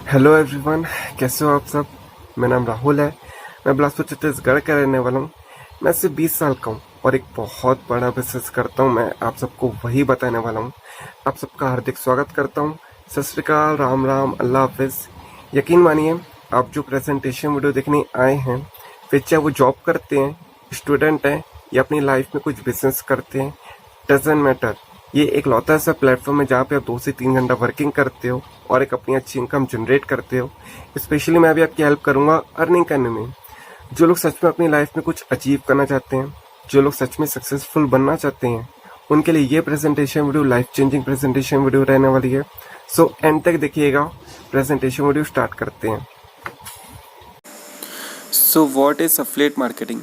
Hello everyone, कैसे हो आप सब। मेरा नाम राहुल है। मैं बिलासपुर छत्तीसगढ़ का रहने वाला हूँ। मैं सिर्फ 20 साल का हूँ और एक बहुत बड़ा बिजनेस करता हूँ। मैं आप सबको वही बताने वाला हूँ। आप सबका हार्दिक स्वागत करता हूँ। सत श्री अकाल, राम राम, अल्लाह हाफिज। यकीन मानिए, आप जो प्रेजेंटेशन वीडियो देखने आए हैं, फिर चाहे वो जॉब करते हैं, स्टूडेंट हैं या अपनी लाइफ में कुछ बिजनेस करते हैं, डजेंट मैटर। ये एक लौता ऐसा प्लेटफॉर्म है जहाँ पे आप 2 से 3 घंटा वर्किंग करते हो और एक अपनी अच्छी इनकम जनरेट करते हो। स्पेशली मैं भी आपकी हेल्प करूंगा अर्निंग करने में। जो लोग सच में अपनी लाइफ में कुछ अचीव करना चाहते हैं, जो लोग सच में सक्सेसफुल बनना चाहते हैं, उनके लिए ये presentation video life changing presentation video रहने वाली है। सो एंड तक देखिएगा। प्रेजेंटेशन वीडियो स्टार्ट करते हैं। So what is affiliate marketing.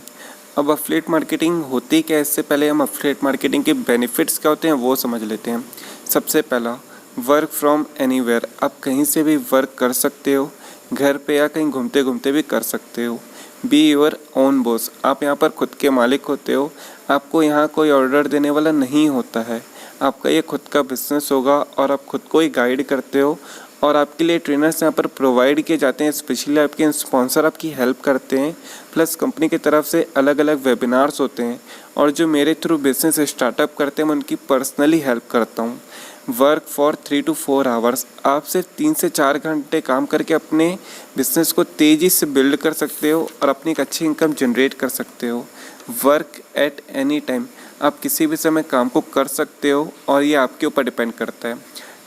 अब अफिलिएट मार्केटिंग होती क्या है, इससे पहले हम अफिलिएट मार्केटिंग के बेनिफिट्स क्या होते हैं वो समझ लेते हैं। सबसे पहला, वर्क फ्रॉम एनीवेयर। आप कहीं से भी वर्क कर सकते हो, घर पे या कहीं घूमते घूमते भी कर सकते हो। Be your own boss. आप यहाँ पर खुद के मालिक होते हो। आपको यहाँ कोई ऑर्डर देने वाला नहीं होता है। आपका ये खुद का बिजनेस होगा और आप खुद को ही गाइड करते हो और आपके लिए ट्रेनर्स यहाँ पर प्रोवाइड किए जाते हैं। स्पेशली आपके स्पॉन्सर आपकी हेल्प करते हैं, प्लस कंपनी की तरफ से अलग अलग वेबिनार्स होते हैं। और जो मेरे थ्रू बिजनेस स्टार्टअप करते हैं मैं उनकी पर्सनली हेल्प करता हूँ। Work for 3 to 4 hours. आप सिर्फ 3 से 4 घंटे काम करके अपने बिजनेस को तेज़ी से बिल्ड कर सकते हो और अपनी एक अच्छी इनकम जनरेट कर सकते हो। Work at any time. आप किसी भी समय काम को कर सकते हो और ये आपके ऊपर डिपेंड करता है।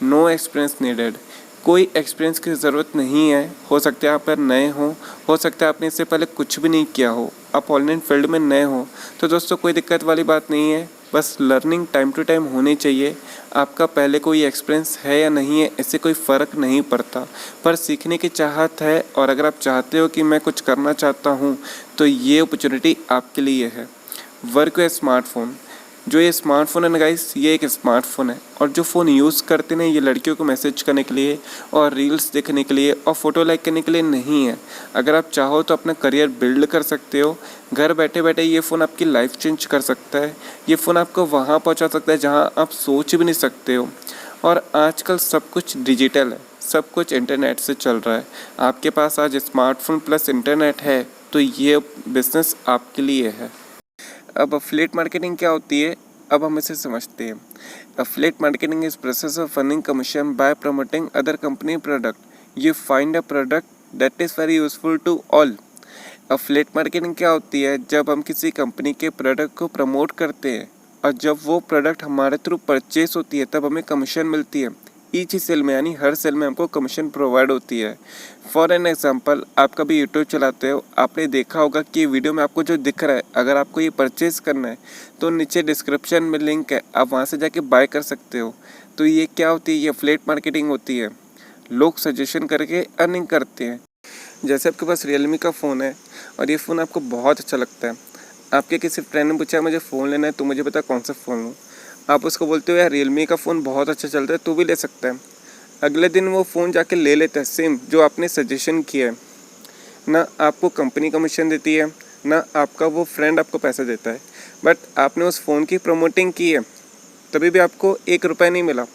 No experience needed. कोई एक्सपीरियंस की ज़रूरत नहीं है। हो सकता है आप पर नए हो सकता है आपने इससे पहले कुछ भी नहीं किया हो, आप ऑनलाइन फील्ड में नए हो। तो दोस्तों कोई दिक्कत वाली बात नहीं है, बस लर्निंग टाइम टू टाइम होनी चाहिए। आपका पहले कोई एक्सपीरियंस है या नहीं है इससे कोई फ़र्क नहीं पड़ता, पर सीखने की चाहत है। और अगर आप चाहते हो कि मैं कुछ करना चाहता हूँ तो ये अपॉर्चुनिटी आपके लिए है। Work with smartphone. जो ये स्मार्टफोन है ना गाइस, ये एक स्मार्टफोन है और जो फ़ोन यूज़ करते हैं ये लड़कियों को मैसेज करने के लिए और रील्स देखने के लिए और फ़ोटो लाइक करने के लिए नहीं है। अगर आप चाहो तो अपना करियर बिल्ड कर सकते हो। घर बैठे बैठे ये फ़ोन आपकी लाइफ चेंज कर सकता है। ये फ़ोन आपको वहाँ पहुँचा सकता है जहाँ आप सोच भी नहीं सकते हो। और आजकल सब कुछ डिजिटल है, सब कुछ इंटरनेट से चल रहा है। आपके पास आज स्मार्टफोन प्लस इंटरनेट है तो ये बिज़नेस आपके लिए है। अब अफिलिएट मार्केटिंग क्या होती है, अब हम इसे समझते हैं। Affiliate marketing is process of earning commission by promoting other company product. You find a product that is very useful to all. Affiliate marketing क्या होती है, जब हम किसी कंपनी के प्रोडक्ट को प्रमोट करते हैं और जब वो प्रोडक्ट हमारे थ्रू परचेस होती है तब हमें कमीशन मिलती है। ईच सेल में यानी हर सेल में हमको कमीशन प्रोवाइड होती है। फॉर एन एग्जांपल, आप कभी यूट्यूब चलाते हो, आपने देखा होगा कि वीडियो में आपको जो दिख रहा है, अगर आपको ये परचेज़ करना है तो नीचे डिस्क्रिप्शन में लिंक है, आप वहाँ से जाके बाय कर सकते हो। तो ये क्या होती है, ये अफिलिएट मार्केटिंग होती है। लोग सजेशन करके अर्निंग करते हैं। जैसे आपके पास रियलमी का फ़ोन है और ये फ़ोन आपको बहुत अच्छा लगता है। आपके किसी फ्रेंड ने पूछा मुझे फ़ोन लेना है, तो मुझे पता कौन सा फ़ोन लूँ। आप उसको बोलते हो यार रियलमी का फ़ोन बहुत अच्छा चलता है, तू भी ले सकता है। अगले दिन वो फ़ोन जाके ले लेता है सेम जो आपने सजेशन किया है। ना आपको कंपनी कमीशन देती है, ना आपका वो फ्रेंड आपको पैसे देता है, बट आपने उस फ़ोन की प्रमोटिंग की है तभी भी आपको 1 रुपया नहीं मिला।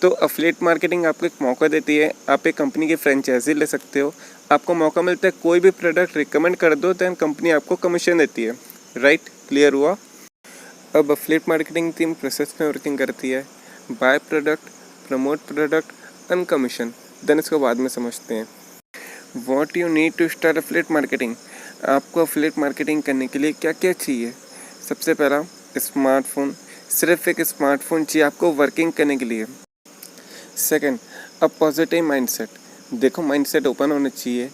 तो अफिलिएट मार्केटिंग आपको एक मौका देती है। आप एक कंपनी की फ्रेंचाइजी ले सकते हो, आपको मौका मिलता है कोई भी प्रोडक्ट रिकमेंड कर दो, दैन कंपनी आपको कमीशन देती है। राइट, क्लियर हुआ। अब अफिलिएट मार्केटिंग 3 प्रोसेस में वर्किंग करती है। Buy product, promote product, earn commission. Then इसको बाद में समझते हैं। What you need to start affiliate marketing. आपको अफिलिएट मार्केटिंग करने के लिए क्या क्या चाहिए। सबसे पहला, स्मार्टफोन। सिर्फ एक स्मार्टफोन चाहिए आपको वर्किंग करने के लिए। Second, a positive mindset. देखो माइंडसेट ओपन होना चाहिए।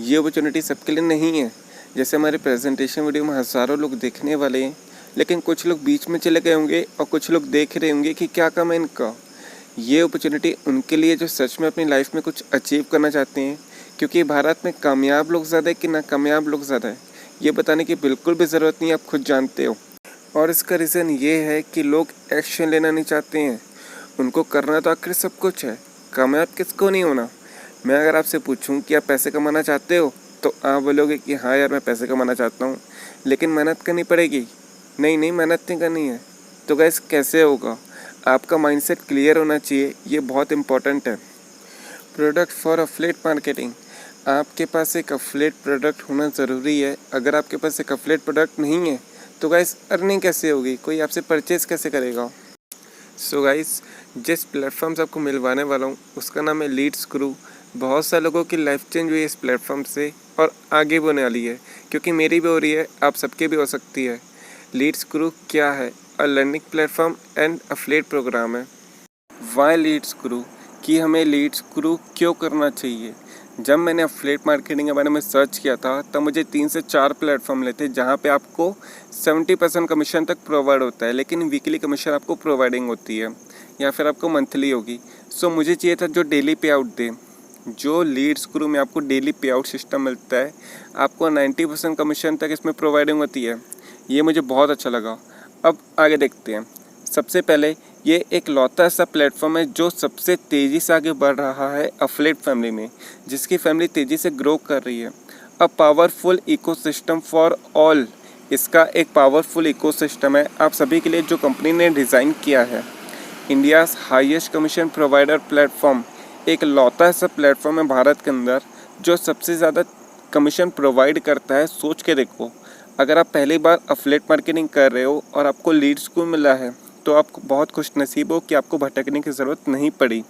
ये अपॉर्चुनिटी सबके लिए नहीं है। जैसे हमारे प्रेजेंटेशन वीडियो में हज़ारों लोग देखने वाले हैं, लेकिन कुछ लोग बीच में चले गए होंगे और कुछ लोग देख रहे होंगे कि क्या काम है इनका। ये अपॉर्चुनिटी उनके लिए जो सच में अपनी लाइफ में कुछ अचीव करना चाहते हैं, क्योंकि भारत में कामयाब लोग ज़्यादा है कि नाकामयाब लोग ज़्यादा है ये बताने की बिल्कुल भी ज़रूरत नहीं, आप खुद जानते हो। और इसका रीज़न ये है कि लोग एक्शन लेना नहीं चाहते हैं। उनको करना तो आखिर सब कुछ है, कामयाब किसको नहीं होना। मैं अगर आपसे पूछूं कि आप पैसे कमाना चाहते हो तो आप बोलोगे कि हाँ यार मैं पैसे कमाना चाहता हूँ, लेकिन मेहनत करनी पड़ेगी। नहीं नहीं, मेहनत नहीं करनी है। तो गैस कैसे होगा, आपका माइंडसेट क्लियर होना चाहिए, ये बहुत इम्पोर्टेंट है। Product for affiliate marketing. आपके पास एक अफिलिएट प्रोडक्ट होना ज़रूरी है। अगर आपके पास एक अफिलिएट प्रोडक्ट नहीं है तो गाइस अर्निंग कैसे होगी, कोई आपसे परचेज़ कैसे करेगा। सो गाइस, जिस प्लेटफॉर्म से आपको मिलवाने वाला हूँ उसका नाम है लीड्सक्रू। बहुत सारे लोगों की लाइफ चेंज हुई है इस प्लेटफॉर्म से और आगे भी होने वाली है, क्योंकि मेरी भी हो रही है, आप सबके भी हो सकती है। लीड्सक्रू क्या है? A learning platform and affiliate programme है। वाई लीड्सक्रू, कि हमें लीड्सक्रू क्यों करना चाहिए। जब मैंने अफिलिएट मार्केटिंग के बारे में सर्च किया था तब मुझे 3 से 4 प्लेटफॉर्म मिले थे जहाँ पे आपको 70% कमीशन तक प्रोवाइड होता है, लेकिन वीकली कमीशन आपको प्रोवाइडिंग होती है या फिर आपको मंथली होगी। सो मुझे चाहिए था जो डेली पे आउट दे। जो लीड्सक्रू में आपको डेली पे आउट सिस्टम मिलता है, आपको 90% कमीशन तक इसमें प्रोवाइडिंग होती है, ये मुझे बहुत अच्छा लगा। अब आगे देखते हैं। सबसे पहले ये एक लौता ऐसा प्लेटफॉर्म है जो सबसे तेज़ी से आगे बढ़ रहा है अफिलिएट फैमिली में, जिसकी फैमिली तेज़ी से ग्रो कर रही है। A powerful ecosystem for all, इसका एक पावरफुल इकोसिस्टम है आप सभी के लिए जो कंपनी ने डिज़ाइन किया है। India's highest commission provider platform, एक लौता ऐसा प्लेटफॉर्म है भारत के अंदर जो सबसे ज़्यादा कमीशन प्रोवाइड करता है। सोच के देखो, अगर आप पहली बार अफिलिएट मार्केटिंग कर रहे हो और आपको लीड्सक्रू मिला है तो आप बहुत खुशनसीब हो कि आपको भटकने की ज़रूरत नहीं पड़ी।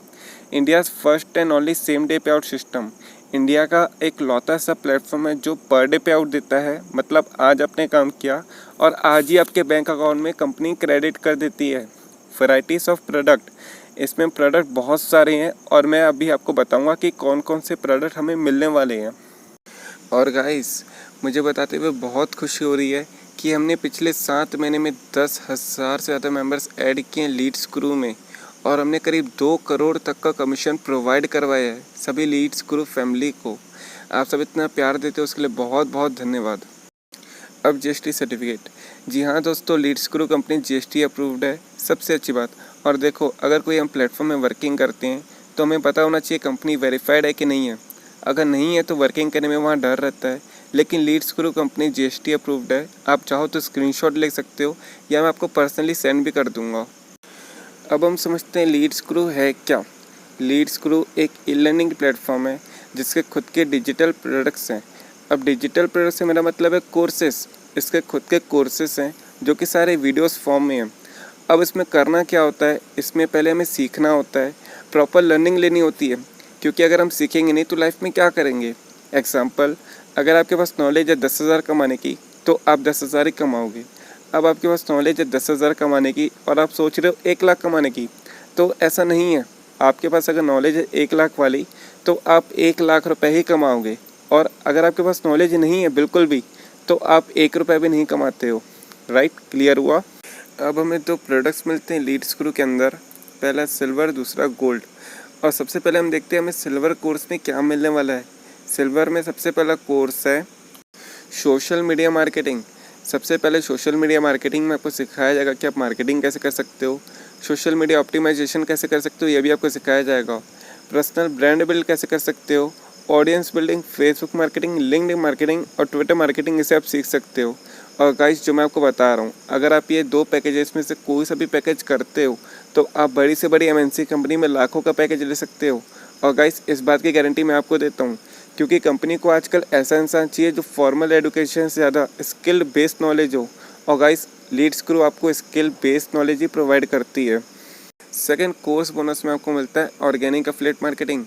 India's first and only same day पे आउट सिस्टम, इंडिया का एक लौता सा प्लेटफॉर्म है जो पर डे पे आउट देता है। मतलब आज आपने काम किया और आज ही आपके बैंक अकाउंट में कंपनी क्रेडिट कर देती है। वैराइटीज़ ऑफ प्रोडक्ट, इसमें प्रोडक्ट बहुत सारे हैं और मैं अभी आपको बताऊंगा कि कौन कौन से प्रोडक्ट हमें मिलने वाले हैं। और गाइस, मुझे बताते हुए बहुत खुशी हो रही है कि हमने पिछले 7 महीने में 10,000 से ज़्यादा मेंबर्स ऐड किए हैं लीड्सक्रू में और हमने करीब 2 करोड़ तक का कमीशन प्रोवाइड करवाया है सभी लीड्सक्रू फैमिली को। आप सब इतना प्यार देते हो उसके लिए बहुत बहुत धन्यवाद। अब जीएसटी सर्टिफिकेट, जी हाँ दोस्तों, लीड्सक्रू कंपनी जीएसटी अप्रूव्ड है, सबसे अच्छी बात। और देखो, अगर कोई हम प्लेटफॉर्म में वर्किंग करते हैं तो हमें पता होना चाहिए कंपनी वेरीफाइड है कि नहीं है। अगर नहीं है तो वर्किंग करने में वहाँ डर रहता है, लेकिन लीड्सक्रू कंपनी जीएसटी अप्रूव्ड है। आप चाहो तो स्क्रीनशॉट ले सकते हो या मैं आपको पर्सनली सेंड भी कर दूँगा। अब हम समझते हैं लीड्सक्रू है क्या। लीड्सक्रू एक ई लर्निंग प्लेटफॉर्म है जिसके खुद के डिजिटल प्रोडक्ट्स हैं। अब डिजिटल प्रोडक्ट से मेरा मतलब है कोर्सेस। इसके खुद के कोर्सेस हैं जो कि सारे वीडियोस फॉर्म में हैं। अब इसमें करना क्या होता है, इसमें पहले हमें सीखना होता है, प्रॉपर लर्निंग लेनी होती है, क्योंकि अगर हम सीखेंगे नहीं तो लाइफ में क्या करेंगे। एग्जाम्पल, अगर आपके पास नॉलेज है 10,000 कमाने की तो आप 10,000 ही कमाओगे। अब आपके पास नॉलेज है 10,000 कमाने की और आप सोच रहे हो 1 लाख कमाने की, तो ऐसा नहीं है। आपके पास अगर नॉलेज है 1 लाख वाली तो आप 1 लाख रुपए ही कमाओगे, और अगर आपके पास नॉलेज नहीं है बिल्कुल भी तो आप 1 रुपये भी नहीं कमाते हो। राइट, क्लियर हुआ। अब हमें 2 प्रोडक्ट्स मिलते हैं लीड्सक्रू के अंदर, पहला सिल्वर, दूसरा गोल्ड। और सबसे पहले हम देखते हैं हमें सिल्वर कोर्स में क्या मिलने वाला है। सिल्वर में सबसे पहला कोर्स है सोशल मीडिया मार्केटिंग। सबसे पहले सोशल मीडिया मार्केटिंग में आपको सिखाया जाएगा कि आप मार्केटिंग कैसे कर सकते हो, सोशल मीडिया ऑप्टिमाइजेशन कैसे कर सकते हो ये भी आपको सिखाया जाएगा, पर्सनल ब्रांड बिल्ड कैसे कर सकते हो, audience building, Facebook marketing, LinkedIn marketing और ट्विटर मार्केटिंग, इसे आप सीख सकते हो। और गाइस, जो मैं आपको बता रहा हूँ, अगर आप ये 2 पैकेजेस में से कोई सा भी पैकेज करते हो तो आप बड़ी से बड़ी एमएनसी कंपनी में लाखों का पैकेज ले सकते हो। और गाइस, इस बात की गारंटी मैं आपको देता हूँ, क्योंकि कंपनी को आजकल ऐसा इंसान चाहिए जो फॉर्मल एजुकेशन से ज़्यादा स्किल बेस्ड नॉलेज हो। और गाइस, लीड्सक्रू आपको स्किल बेस्ड नॉलेज ही प्रोवाइड करती है। सेकंड कोर्स बोनस में आपको मिलता है ऑर्गेनिक अफिलिएट मार्केटिंग।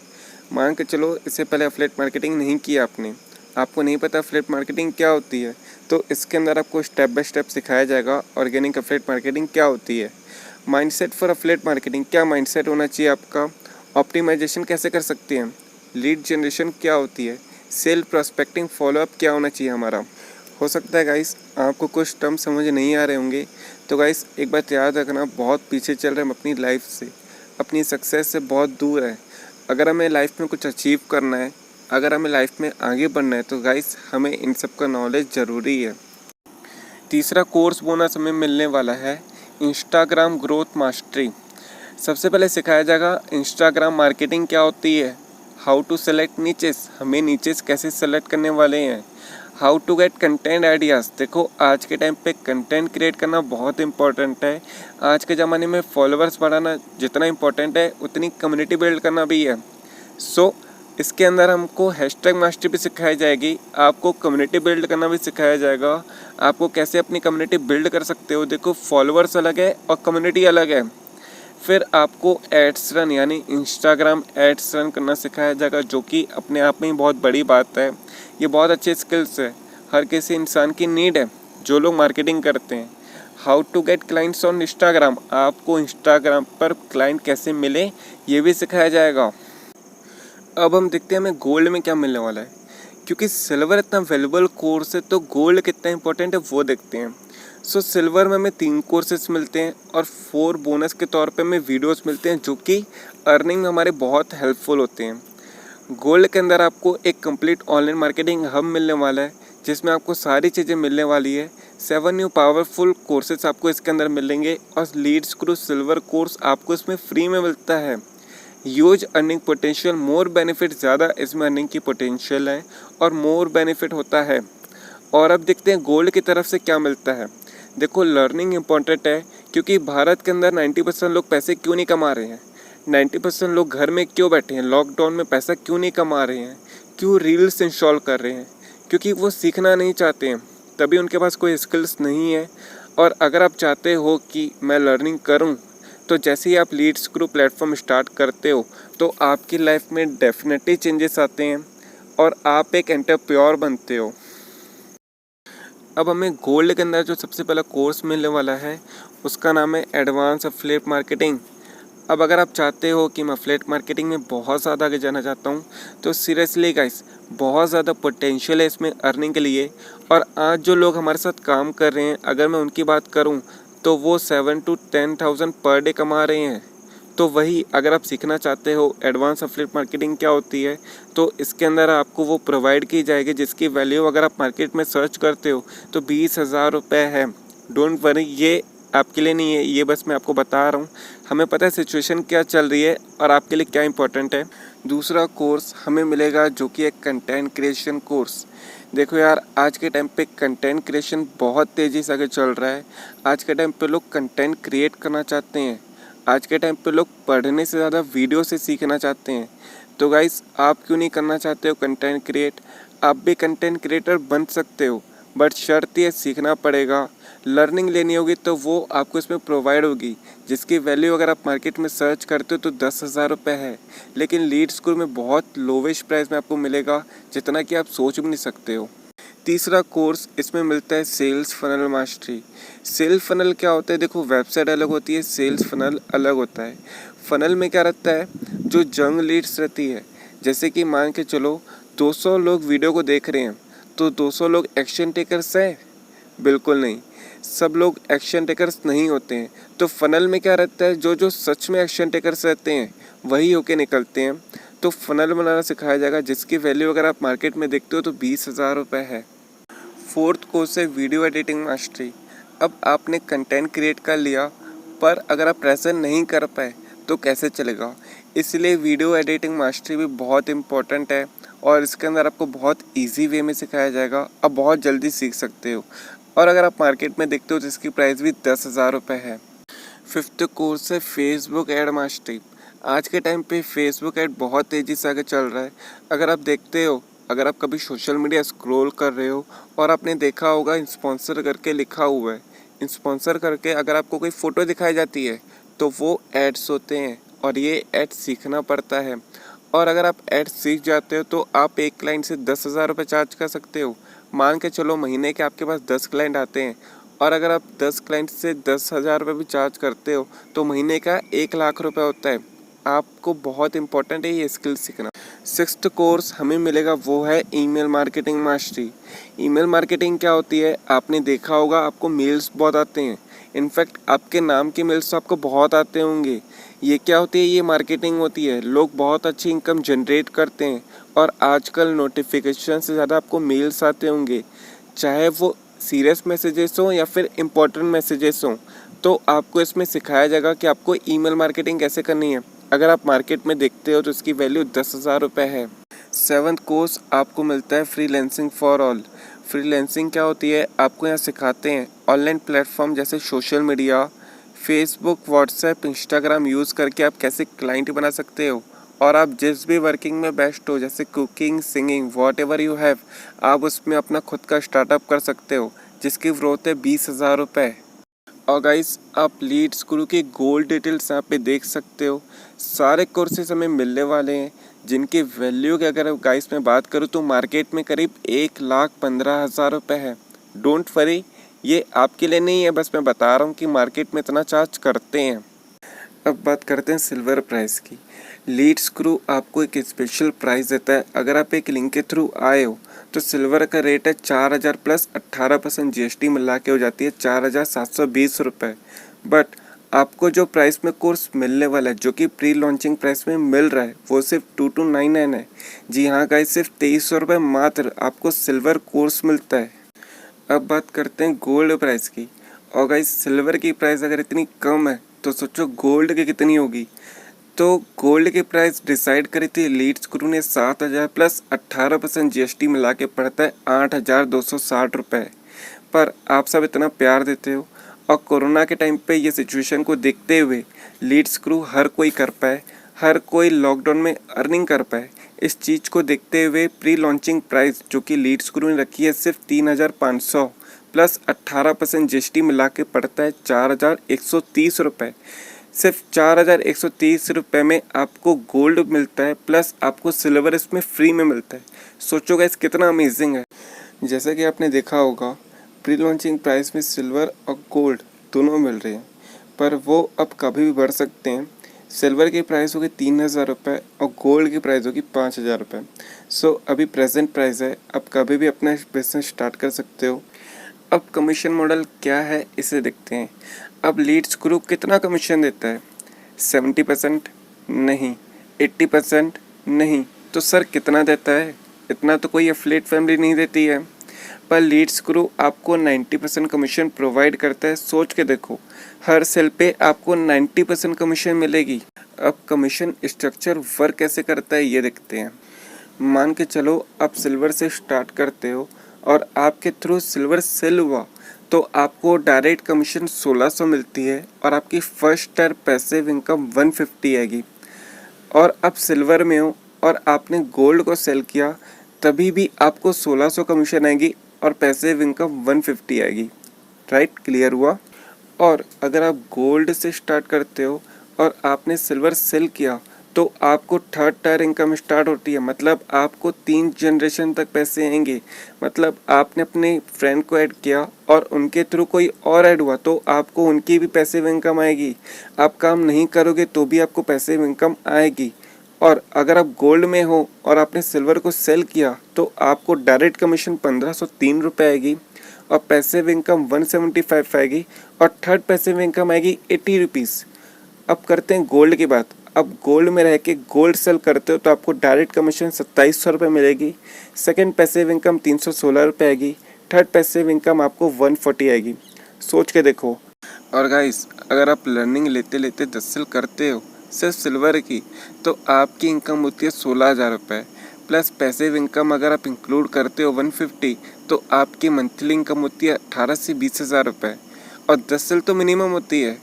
मान के चलो इससे पहले अफिलिएट मार्केटिंग नहीं की आपने, आपको नहीं पता अफिलिएट मार्केटिंग क्या होती है, तो इसके अंदर आपको स्टेप बाय स्टेप सिखाया जाएगा ऑर्गेनिक अफिलिएट मार्केटिंग क्या होती है। माइंडसेट फॉर अफिलिएट मार्केटिंग, क्या माइंडसेट होना चाहिए आपका, ऑप्टिमाइजेशन कैसे कर सकते हैं, लीड जनरेशन क्या होती है, सेल प्रोस्पेक्टिंग फॉलोअप क्या होना चाहिए हमारा। हो सकता है गाइस आपको कुछ टर्म समझ नहीं आ रहे होंगे, तो गाइस एक बात याद रखना, बहुत पीछे चल रहे हैं हम अपनी लाइफ से, अपनी सक्सेस से बहुत दूर है। अगर हमें लाइफ में कुछ अचीव करना है, अगर हमें लाइफ में आगे बढ़ना है तो गाइस हमें इन सब का नॉलेज ज़रूरी है। तीसरा कोर्स बोनस हमें मिलने वाला है इंस्टाग्राम ग्रोथ मास्टरी। सबसे पहले सिखाया जाएगा इंस्टाग्राम मार्केटिंग क्या होती है, हाउ टू सेलेक्ट नीचेस, हमें नीचेस कैसे सेलेक्ट करने वाले हैं, how to get content ideas. देखो, आज के टाइम पे कंटेंट क्रिएट करना बहुत इंपॉर्टेंट है। आज के ज़माने में फॉलोअर्स बढ़ाना जितना इंपॉर्टेंट है उतनी कम्युनिटी बिल्ड करना भी है। इसके अंदर हमको हैशटैग मास्टरी भी सिखाई जाएगी, आपको कम्युनिटी बिल्ड करना भी सिखाया जाएगा, आपको कैसे अपनी कम्युनिटी बिल्ड कर सकते हो। देखो फॉलोअर्स अलग है और कम्युनिटी अलग है। फिर आपको एड्स रन यानी इंस्टाग्राम एड्स रन करना सिखाया जाएगा, जो कि अपने आप में ही बहुत बड़ी बात है। ये बहुत अच्छे स्किल्स है, हर किसी इंसान की नीड है जो लोग मार्केटिंग करते हैं। How to get clients on Instagram, आपको इंस्टाग्राम पर क्लाइंट कैसे मिले ये भी सिखाया जाएगा। अब हम देखते हैं हमें गोल्ड में क्या मिलने वाला है, क्योंकि सिल्वर इतना वैल्यूबल कोर्स है तो गोल्ड कितना इंपॉर्टेंट है वो देखते हैं। सिल्वर में हमें 3 कोर्सेज मिलते हैं और 4 बोनस के तौर पे हमें वीडियोस मिलते हैं, जो कि अर्निंग में हमारे बहुत हेल्पफुल होते हैं। गोल्ड के अंदर आपको एक कंप्लीट ऑनलाइन मार्केटिंग हब मिलने वाला है, जिसमें आपको सारी चीज़ें मिलने वाली है। 7 न्यू पावरफुल कोर्सेज आपको इसके अंदर मिलेंगे और लीड स्क्रू सिल्वर कोर्स आपको इसमें फ्री में मिलता है। ह्यूज अर्निंग पोटेंशियल, मोर बेनिफिट, ज़्यादा इसमें अर्निंग की पोटेंशियल है और मोर बेनिफिट होता है। और अब देखते हैं गोल्ड की तरफ से क्या मिलता है। देखो लर्निंग इम्पॉर्टेंट है, क्योंकि भारत के अंदर 90% लोग पैसे क्यों नहीं कमा रहे हैं, 90% लोग घर में क्यों बैठे हैं, लॉकडाउन में पैसा क्यों नहीं कमा रहे हैं, क्यों रील्स इंस्टॉल कर रहे हैं, क्योंकि वो सीखना नहीं चाहते हैं, तभी उनके पास कोई स्किल्स नहीं है। और अगर आप चाहते हो कि मैं लर्निंग करूं, तो जैसे ही आप लीड स्क्रू प्लेटफॉर्म स्टार्ट करते हो तो आपकी लाइफ में डेफिनेटली चेंजेस आते हैं और आप एक एंटरप्रेन्योर बनते हो। अब हमें गोल्ड के अंदर जो सबसे पहला कोर्स मिलने वाला है उसका नाम है एडवांस एफिलिएट मार्केटिंग। अब अगर आप चाहते हो कि मैं एफिलिएट मार्केटिंग में बहुत ज़्यादा आगे जाना चाहता हूँ, तो सीरियसली गाइस बहुत ज़्यादा पोटेंशियल है इसमें अर्निंग के लिए। और आज जो लोग हमारे साथ काम कर रहे हैं, अगर मैं उनकी बात करूँ तो वो 7 to 10,000 पर डे कमा रहे हैं। तो वही अगर आप सीखना चाहते हो एडवांस एफिलिएट मार्केटिंग क्या होती है, तो इसके अंदर आपको वो प्रोवाइड की जाएगी, जिसकी वैल्यू अगर आप मार्केट में सर्च करते हो तो 20,000 रुपये है। डोंट वरी, ये आपके लिए नहीं है, ये बस मैं आपको बता रहा हूँ। हमें पता है सिचुएशन क्या चल रही है और आपके लिए क्या इंपॉर्टेंट है। दूसरा कोर्स हमें मिलेगा जो कि एक कंटेंट क्रिएशन कोर्स। देखो यार, आज के टाइम पे कंटेंट क्रिएशन बहुत तेज़ी से आगे चल रहा है। आज के टाइम पे लोग कंटेंट क्रिएट करना चाहते हैं। आज के टाइम पे लोग पढ़ने से ज़्यादा वीडियो से सीखना चाहते हैं। तो गाइस, आप क्यों नहीं करना चाहते हो कंटेंट क्रिएट? आप भी कंटेंट क्रिएटर बन सकते हो, बट शर्त ये सीखना पड़ेगा, लर्निंग लेनी होगी, तो वो आपको इसमें प्रोवाइड होगी, जिसकी वैल्यू अगर आप मार्केट में सर्च करते हो तो 10,000 रुपये है। लेकिन लीड स्कूल में बहुत लोवेस्ट प्राइस में आपको मिलेगा, जितना कि आप सोच भी नहीं सकते हो। तीसरा कोर्स इसमें मिलता है sales funnel mastery. Sale funnel क्या होता है? देखो, वेबसाइट अलग होती है, सेल्स फनल अलग होता है। फनल में क्या रहता है, जो जंग लीड्स रहती है, जैसे कि मान के चलो 200 लोग वीडियो को देख रहे हैं, तो 200 लोग एक्शन टेकर्स हैं? बिल्कुल नहीं, सब लोग एक्शन टेकर्स नहीं होते हैं। तो फनल में क्या रहता है, जो जो सच में एक्शन टेकर्स रहते हैं वही होके निकलते हैं। तो फनल बनाना सिखाया जाएगा, जिसकी वैल्यू अगर आप मार्केट में देखते हो तो 20,000 रुपये है। फोर्थ कोर्स है वीडियो एडिटिंग मास्टरी। अब आपने कंटेंट क्रिएट कर लिया, पर अगर आप प्रेजेंट नहीं कर पाए तो कैसे चलेगा? इसलिए वीडियो एडिटिंग मास्टरी भी बहुत इंपॉर्टेंट है और इसके अंदर आपको बहुत इजी वे में सिखाया जाएगा। आप बहुत जल्दी सीख सकते हो और अगर आप मार्केट में देखते हो तो इसकी प्राइस भी 10,000 रुपये है। फिफ्थ कोर्स है फेसबुक एड मास्टरी। आज के टाइम पे फेसबुक एड बहुत तेज़ी से आगे चल रहा है। अगर आप देखते हो, अगर आप कभी सोशल मीडिया स्क्रॉल कर रहे हो और आपने देखा होगा स्पॉन्सर करके लिखा हुआ है, स्पॉन्सर करके अगर आपको कोई फ़ोटो दिखाई जाती है तो वो एड्स होते हैं और ये एड्स सीखना पड़ता है। और अगर आप एड्स सीख जाते हो तो आप एक क्लाइंट से 10,000 रुपये चार्ज कर सकते हो। मान के चलो महीने के आपके पास 10 क्लाइंट आते हैं और अगर आप 10 क्लाइंट से 10,000 रुपये भी चार्ज करते हो तो महीने का 1,00,000 रुपये होता है। आपको बहुत इंपॉर्टेंट है ये स्किल सीखना। सिक्स्थ कोर्स हमें मिलेगा वो है email marketing mastery. Email marketing क्या होती है? आपने देखा होगा, आपको मेल्स बहुत आते हैं, इनफैक्ट आपके नाम के मेल्स तो आपको बहुत आते होंगे। ये क्या होती है? ये मार्केटिंग होती है। लोग बहुत अच्छी इनकम जनरेट करते हैं और आजकल नोटिफिकेशन से ज़्यादा आपको मेल्स आते होंगे, चाहे वो सीरियस मैसेजेस हों या फिर इम्पोर्टेंट मैसेजेस हों। तो आपको इसमें सिखाया जाएगा कि आपको ईमेल मार्केटिंग कैसे करनी है। अगर आप मार्केट में देखते हो तो इसकी वैल्यू 10,000 रुपये है। सेवन्थ कोर्स आपको मिलता है फ्रीलांसिंग फॉर ऑल। फ्रीलांसिंग क्या होती है? आपको यहाँ सिखाते हैं ऑनलाइन प्लेटफॉर्म जैसे social media, Facebook, WhatsApp, Instagram use करके आप कैसे क्लाइंट बना सकते हो और आप जिस भी वर्किंग में बेस्ट हो, जैसे cooking, singing, what ever you have, आप उसमें अपना खुद का स्टार्टअप कर सकते हो, जिसकी ग्रोथ है 20,000 रुपये। और गाइस, आप लीड्स गुरु की गोल्ड डिटेल्स यहाँ पे देख सकते हो। सारे कोर्सेज हमें मिलने वाले हैं, जिनकी वैल्यू की अगर गाइस मैं बात करूँ तो मार्केट में करीब 1,15,000 रुपये है। डोंट वरी, ये आपके लिए नहीं है, बस मैं बता रहा हूँ कि मार्केट में इतना चार्ज करते हैं। अब बात करते हैं सिल्वर प्राइस की। लीड्स गुरु आपको एक स्पेशल प्राइस देता है। अगर आप एक लिंक के थ्रू आए हो तो सिल्वर का रेट है 4,000 प्लस 18% जीएसटी मिला के हो जाती है 4,720 रुपये। बट आपको जो प्राइस में कोर्स मिलने वाला है, जो कि प्री लॉन्चिंग प्राइस में मिल रहा है, वो सिर्फ 2299 है। जी हाँ गाइस, सिर्फ 2300 रुपये मात्र आपको सिल्वर कोर्स मिलता है। अब बात करते हैं गोल्ड प्राइस की। और गाइस, सिल्वर की प्राइस अगर इतनी कम है तो सोचो गोल्ड की कितनी होगी। तो गोल्ड की प्राइस डिसाइड करी थी लीड्स गुरु ने 7,000 प्लस 18% जीएसटी मिला के पड़ता है 8,260 रुपये। पर आप सब इतना प्यार देते हो और कोरोना के टाइम पे ये सिचुएशन को देखते हुए लीड्स गुरु हर कोई कर पाए, हर कोई लॉकडाउन में अर्निंग कर पाए, इस चीज़ को देखते हुए प्री लॉन्चिंग प्राइस जो कि लीड्स गुरु ने रखी है सिर्फ 3,500 प्लस 18% जीएसटी मिला के पड़ता है 4,130 रुपये। सिर्फ 4,130 रुपये में आपको गोल्ड मिलता है, प्लस आपको सिल्वर इसमें फ्री में मिलता है। सोचो गाइस, कितना अमेजिंग है। जैसा कि आपने देखा होगा, प्री लॉन्चिंग प्राइस में सिल्वर और गोल्ड दोनों मिल रहे हैं, पर वो अब कभी भी बढ़ सकते हैं। सिल्वर की प्राइस होगी 3,000 रुपये और गोल्ड की प्राइस होगी 5,000 रुपये। सो अभी प्रेजेंट प्राइस है, आप कभी भी अपना बिजनेस स्टार्ट कर सकते हो। अब कमीशन मॉडल क्या है इसे देखते हैं। अब लीड्स ग्रुप कितना कमीशन देता है? 70% नहीं, 80% नहीं, तो सर कितना देता है? इतना तो कोई एफिलिएट फैमिली नहीं देती है। पर लीड्स ग्रुप आपको 90% कमीशन प्रोवाइड करता है। सोच के देखो, हर सेल पे आपको 90% कमीशन मिलेगी। अब कमीशन स्ट्रक्चर वर्क कैसे करता है ये देखते हैं। मान के चलो आप सिल्वर से स्टार्ट करते हो और आपके थ्रू सिल्वर सेल हुआ तो आपको डायरेक्ट कमीशन 1,600 मिलती है और आपकी फर्स्ट ईयर पैसिव इनकम 150 आएगी। और आप सिल्वर में हो और आपने गोल्ड को सेल किया, तभी भी आपको 1,600 कमीशन आएगी और पैसिव इनकम 150 आएगी। राइट, क्लियर हुआ? और अगर आप गोल्ड से स्टार्ट करते हो और आपने सिल्वर सेल किया तो आपको थर्ड टायर इनकम स्टार्ट होती है। मतलब आपको 3 जनरेशन तक पैसे आएंगे। मतलब आपने अपने फ्रेंड को ऐड किया और उनके थ्रू कोई और ऐड हुआ तो आपको उनकी भी पैसिव इनकम आएगी। आप काम नहीं करोगे तो भी आपको पैसिव इनकम आएगी। और अगर आप गोल्ड में हो और आपने सिल्वर को सेल किया तो आपको डायरेक्ट कमीशन 1,503 रुपये आएगी और पैसिव इनकम 175 आएगी और थर्ड पैसिव इनकम आएगी 80 रुपीज़। अब करते हैं गोल्ड की बात। अब गोल्ड में रह के गोल्ड सेल करते हो तो आपको डायरेक्ट कमीशन 2,700 रुपये मिलेगी। सेकंड पैसिव इनकम 316 रुपये आएगी। थर्ड पैसिव इनकम आपको 140 आएगी। सोच के देखो। और गाइस, अगर आप लर्निंग लेते लेते 10 सेल करते हो सिर्फ सिल्वर की, तो आपकी इनकम होती है 16,000 रुपये। प्लस पैसिव इनकम अगर आप इंक्लूड करते हो 150, तो आपकी मंथली इनकम होती है 18 से 20,000 रुपये। और 10 सेल तो मिनिमम होती है।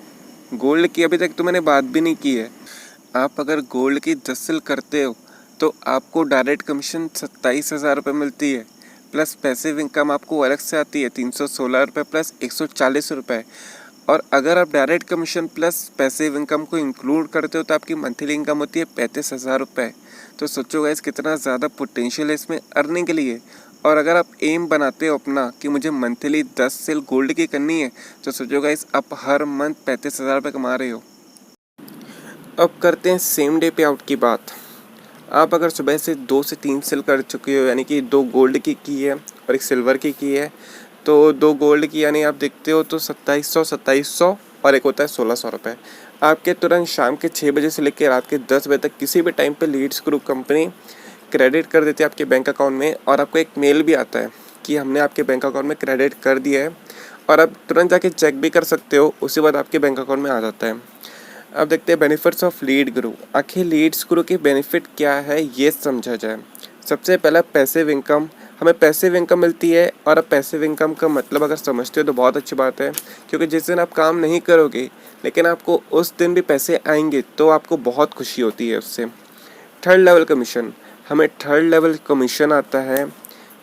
गोल्ड की अभी तक तो मैंने बात भी नहीं की है। आप अगर गोल्ड की 10 सेल करते हो तो आपको डायरेक्ट कमीशन 27,000 रुपये मिलती है। प्लस पैसिव इनकम आपको अलग से आती है 316 रुपये प्लस 140 रुपये। और अगर आप direct commission plus passive income को इंक्लूड करते हो तो आपकी मंथली इनकम होती है 35,000 रुपये। तो सोचो गाइस, कितना ज़्यादा पोटेंशियल है इसमें अर्निंग के लिए। और अगर आप एम बनाते हो अपना कि मुझे मंथली 10 सेल गोल्ड की करनी है, तो सोचो गाइस, आप हर मंथ 35,000 रुपये कमा रहे हो। अब करते हैं सेम डे पे आउट की बात। आप अगर सुबह से 2 से 3 सेल कर चुके हो, यानी कि 2 गोल्ड की है और एक सिल्वर की है, तो 2 गोल्ड की यानी आप देखते हो तो 2,700 और एक होता है 1,600 रुपये। आपके तुरंत शाम के 6 बजे से लेकर रात के 10 बजे तक किसी भी टाइम पे लीड्स ग्रुप कंपनी क्रेडिट कर देती है आपके बैंक अकाउंट में। और आपको एक मेल भी आता है कि हमने आपके बैंक अकाउंट में क्रेडिट कर दिया है, और आप तुरंत जाके चेक भी कर सकते हो, उसके बाद आपके बैंक अकाउंट में आ जाता है। अब देखते हैं बेनिफिट्स ऑफ लीड ग्रुप। आखिर लीड्स ग्रुप के बेनिफिट क्या है ये समझा जाए। सबसे पहला पैसिव इनकम। हमें पैसिव इनकम मिलती है, और अब पैसिव इनकम का मतलब अगर समझते हो तो बहुत अच्छी बात है, क्योंकि जिस दिन आप काम नहीं करोगे लेकिन आपको उस दिन भी पैसे आएंगे तो आपको बहुत खुशी होती है उससे। थर्ड लेवल कमीशन, हमें थर्ड लेवल कमीशन आता है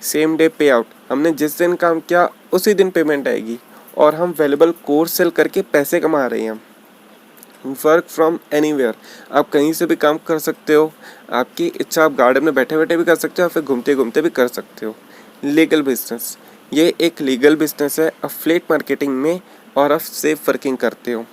सेम डे पे आउट। हमने जिस दिन काम किया उसी दिन पेमेंट आएगी और हम वैल्यूबल कोर्स सेल करके पैसे कमा रहे हैं। वर्क फ्रॉम एनीवेयर, आप कहीं से भी काम कर सकते हो। आपकी इच्छा, आप गार्डन में बैठे बैठे भी कर सकते हो या फिर घूमते घूमते भी कर सकते हो। लीगल बिजनेस, ये एक लीगल बिजनेस है अफिलिएट मार्केटिंग में और आप सेफ वर्किंग करते हो।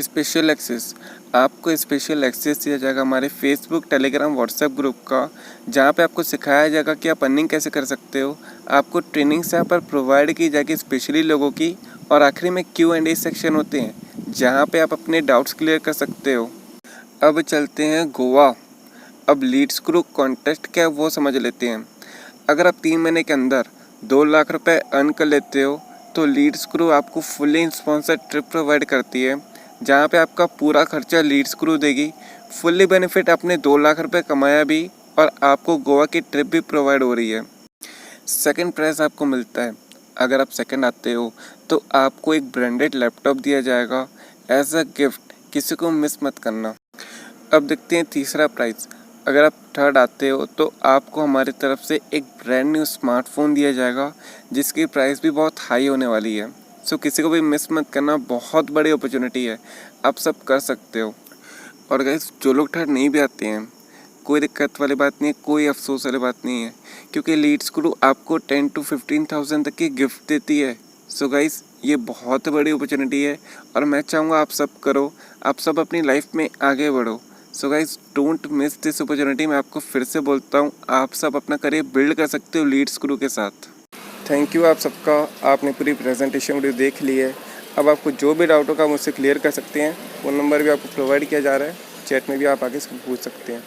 स्पेशल एक्सेस, आपको स्पेशल एक्सेस दिया जाएगा हमारे फेसबुक, टेलीग्राम, व्हाट्सएप ग्रुप का, जहाँ पे आपको सिखाया जाएगा कि आप अर्निंग कैसे कर सकते हो। आपको ट्रेनिंग्स यहाँ पर प्रोवाइड की जाएगी स्पेशली लोगों की, और आखिरी में Q&A सेक्शन होते हैं जहाँ पे आप अपने डाउट्स क्लियर कर सकते हो। अब चलते हैं गोवा। अब लीड्स क्रू कॉन्टेस्ट क्या है वो समझ लेते हैं। अगर आप 3 महीने के अंदर 2 लाख रुपए अर्न कर लेते हो तो लीड्स क्रू आपको फुली स्पॉन्सर्ड ट्रिप प्रोवाइड करती है, जहाँ पे आपका पूरा खर्चा लीड्स क्रू देगी। फुल्ली बेनिफिट, आपने 2 लाख रुपए कमाया भी और आपको गोवा की ट्रिप भी प्रोवाइड हो रही है। सेकंड प्राइज़ आपको मिलता है, अगर आप सेकंड आते हो तो आपको एक ब्रांडेड लैपटॉप दिया जाएगा एज अ गिफ्ट, किसी को मिस मत करना। अब देखते हैं तीसरा प्राइज़। अगर आप थर्ड आते हो तो आपको हमारी तरफ से एक ब्रांड न्यू स्मार्टफोन दिया जाएगा जिसकी प्राइस भी बहुत हाई होने वाली है। सो किसी को भी मिस मत करना, बहुत बड़ी अपॉर्चुनिटी है, आप सब कर सकते हो। और गाइस, जो लोग थर्ड नहीं भी आते हैं, कोई दिक्कत वाली बात नहीं है, कोई अफसोस वाली बात नहीं है, क्योंकि लीड्स क्रू आपको 10 to 15,000 तक की गिफ्ट देती है। सो गाइस, ये बहुत बड़ी अपॉर्चुनिटी है और मैं चाहूँगा आप सब करो, आप सब अपनी लाइफ में आगे बढ़ो। So guys, don't miss this opportunity. मैं आपको फिर से बोलता हूँ, आप सब अपना करियर बिल्ड कर सकते हो लीड्स क्रू के साथ। थैंक यू आप सबका, आपने पूरी प्रेजेंटेशन वीडियो देख ली है। अब आपको जो भी डाउट होगा मुझसे क्लियर कर सकते हैं। फ़ोन नंबर भी आपको प्रोवाइड किया जा रहा है, चैट में भी आप आगे से पूछ सकते हैं।